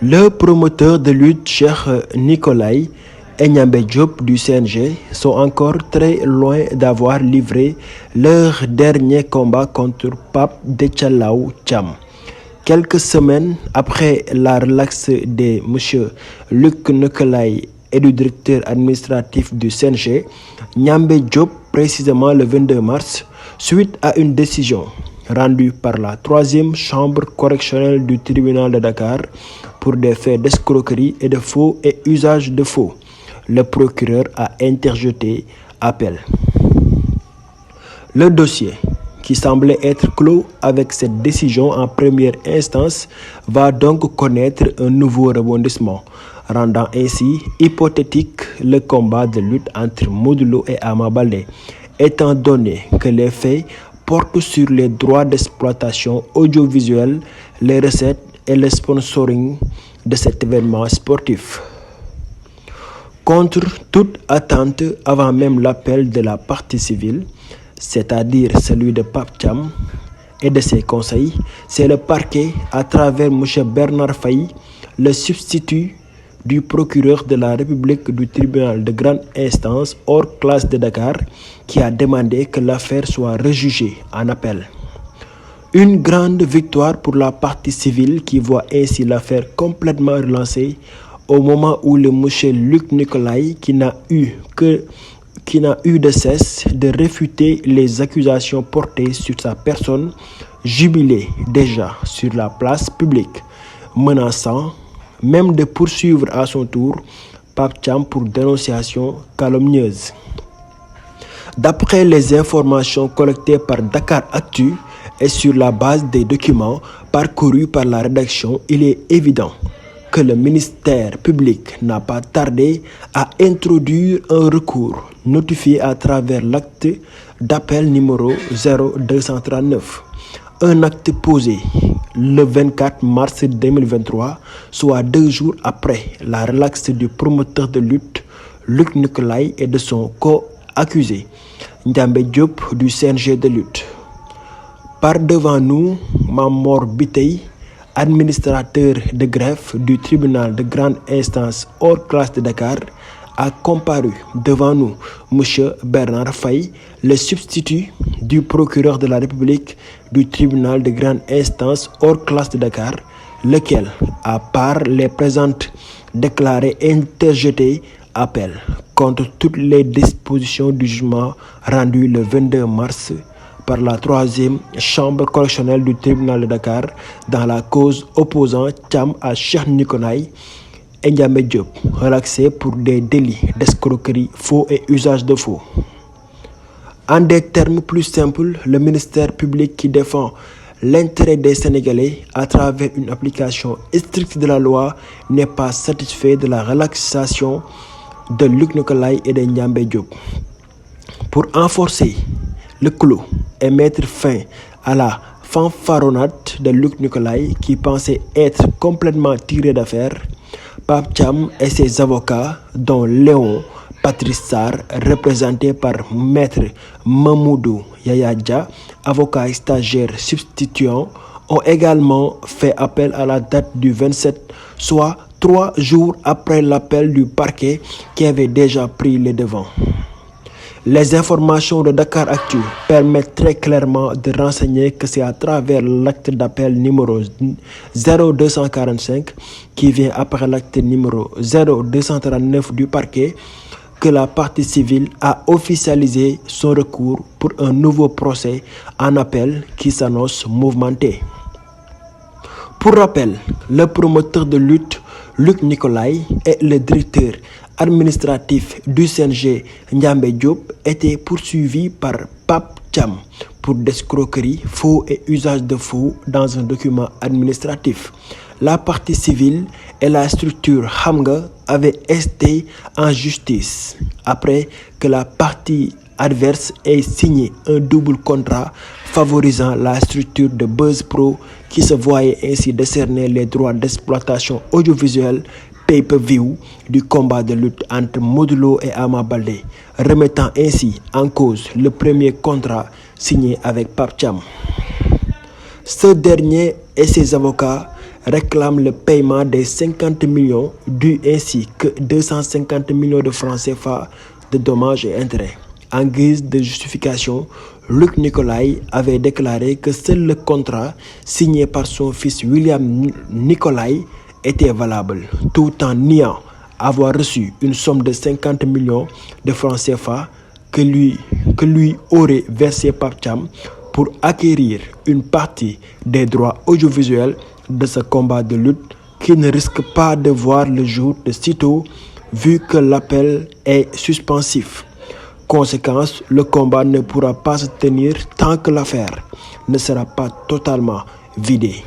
Le promoteur de lutte Cheikh Nicolay et Niambé Diop du CNG sont encore très loin d'avoir livré leur dernier combat contre Pape Déthialaou Thiam. Quelques semaines après la relaxe de M. Luc Nicolay et du directeur administratif du CNG, Niambé Diop, précisément le 22 mars, suite à une décision rendue par la 3e chambre correctionnelle du tribunal de Dakar pour des faits d'escroquerie et de faux et usage de faux. Le procureur a interjeté appel. Le dossier, qui semblait être clos avec cette décision en première instance, va donc connaître un nouveau rebondissement, rendant ainsi hypothétique le combat de lutte entre Modou Lô et Ama Baldé, étant donné que les faits portent sur les droits d'exploitation audiovisuelle, les recettes et le sponsoring de cet événement sportif. Contre toute attente, avant même l'appel de la partie civile, c'est-à-dire celui de Pape Thiam et de ses conseils, c'est le parquet, à travers M. Bernard Faye, le substitut du procureur de la République du tribunal de grande instance hors classe de Dakar, qui a demandé que l'affaire soit rejugée en appel. Une grande victoire pour la partie civile qui voit ainsi l'affaire complètement relancée au moment où le monsieur Luc Nicolay, qui n'a eu de cesse de réfuter les accusations portées sur sa personne, jubilait déjà sur la place publique, menaçant même de poursuivre à son tour Pape Thiam pour dénonciation calomnieuse. D'après les informations collectées par Dakar Actu et sur la base des documents parcourus par la rédaction, il est évident que le ministère public n'a pas tardé à introduire un recours notifié à travers l'acte d'appel numéro 0239. Un acte posé le 24 mars 2023, soit 2 jours après la relaxe du promoteur de lutte Luc Nicolay et de son co-accusé Niambé Diop du CNG de lutte. Par devant nous, Mamor Bitey, administrateur de greffe du tribunal de grande instance hors classe de Dakar, a comparu devant nous M. Bernard Faye, le substitut du procureur de la République du tribunal de grande instance hors classe de Dakar, lequel, à part les présentes, déclaré interjeter appel contre toutes les dispositions du jugement rendu le 22 mars par la 3e chambre correctionnelle du tribunal de Dakar dans la cause opposant Thiam à Cheikh Nicolay et Niambé Diop, relaxés pour des délits d'escroquerie, faux et usage de faux. En des termes plus simples, le ministère public qui défend l'intérêt des Sénégalais à travers une application stricte de la loi n'est pas satisfait de la relaxation de Luc Nicolay et de Niambé Diop. Pour renforcer le clou et mettre fin à la fanfaronnade de Luc Nicolay qui pensait être complètement tiré d'affaire, Pape Thiam et ses avocats, dont Léon Patrice Sarr, représenté par Maître Mamoudou Yaya Dia, avocat stagiaire substituant, ont également fait appel à la date du 27, soit 3 jours après l'appel du parquet qui avait déjà pris les devants. Les informations de Dakar Actu permettent très clairement de renseigner que c'est à travers l'acte d'appel numéro 0245 qui vient après l'acte numéro 0239 du parquet que la partie civile a officialisé son recours pour un nouveau procès en appel qui s'annonce mouvementé. Pour rappel, le promoteur de lutte Luc Nicolay et le directeur administratif du CNG Niambé Diop étaient poursuivis par Pape Thiam pour escroquerie, faux et usage de faux dans un document administratif. La partie civile et la structure Hamga avaient été en justice après que la partie adverse ait signé un double contrat favorisant la structure de Buzz Pro qui se voyait ainsi décerner les droits d'exploitation audiovisuelle pay-per-view du combat de lutte entre Modou Lô et Ama Baldé, remettant ainsi en cause le premier contrat signé avec Pape Thiam. Ce dernier et ses avocats réclame le paiement des 50 millions dus ainsi que 250 millions de francs CFA de dommages et intérêts. En guise de justification, Luc Nicolaï avait déclaré que seul le contrat signé par son fils William Nicolaï était valable, tout en niant avoir reçu une somme de 50 millions de francs CFA que lui aurait versé Pape Thiam pour acquérir une partie des droits audiovisuels de ce combat de lutte qui ne risque pas de voir le jour de sitôt vu que l'appel est suspensif. Conséquence, le combat ne pourra pas se tenir tant que l'affaire ne sera pas totalement vidée.